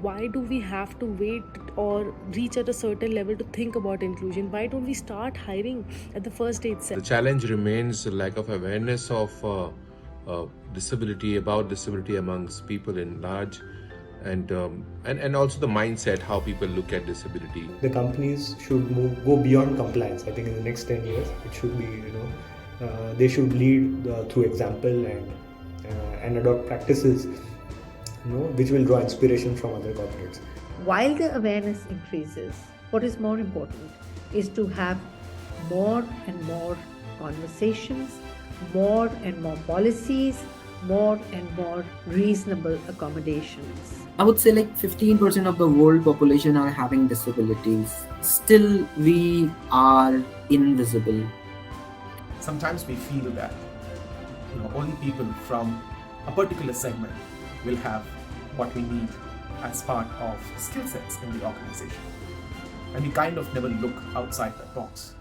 why do we have to wait or reach at a certain level to think about inclusion? Why don't we start hiring at the first day itself? The challenge remains the lack of awareness of disability, about disability amongst people in large, and also the mindset, how people look at disability. The companies should go beyond compliance. I think in the next 10 years, it should be, they should lead through example and adopt practices, which will draw inspiration from other corporates. While the awareness increases, what is more important is to have more and more conversations, more and more policies, more and more reasonable accommodations. I would say like 15% of the world population are having disabilities. Still, we are invisible. Sometimes we feel that only people from a particular segment will have what we need as part of skill sets in the organization. And we kind of never look outside that box.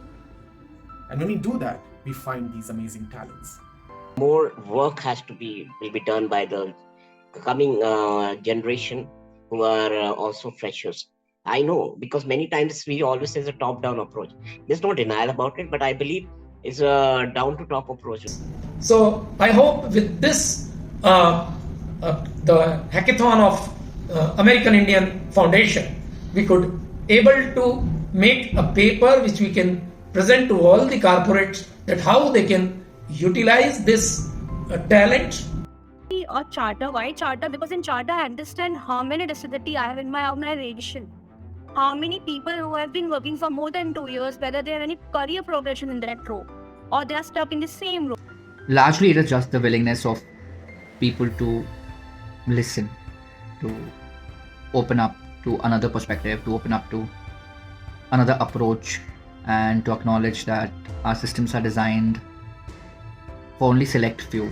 And when we do that, we find these amazing talents. More work will be done by the coming generation who are also freshers. I know, because many times we always say it's a top-down approach. There's no denial about it, but I believe it's a down-to-top approach. So I hope with this, the hackathon of American Indian Foundation, we could able to make a paper which we can present to all the corporates that how they can utilize this talent. Or charter. Why charter? Because in charter I understand how many disability I have in my organization. How many people who have been working for more than 2 years, whether they have any career progression in that role or they are stuck in the same role. Largely it is just the willingness of people to listen, to open up to another perspective, to open up to another approach, and to acknowledge that our systems are designed for only select few.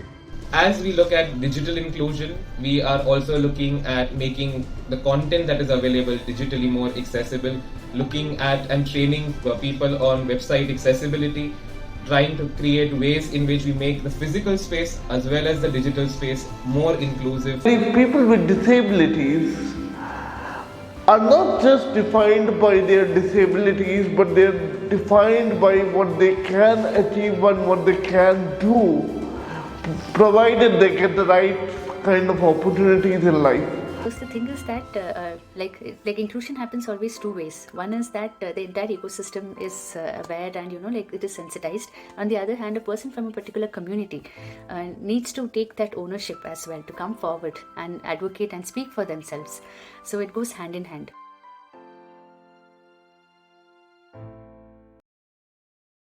As we look at digital inclusion, we are also looking at making the content that is available digitally more accessible, looking at and training people on website accessibility, trying to create ways in which we make the physical space as well as the digital space more inclusive. People with disabilities are not just defined by their disabilities, but they're defined by what they can achieve and what they can do, provided they get the right kind of opportunities in life. Because the thing is that like inclusion happens always two ways. One is that the entire ecosystem is aware and it is sensitized. On the other hand, a person from a particular community needs to take that ownership as well, to come forward and advocate and speak for themselves. So it goes hand in hand.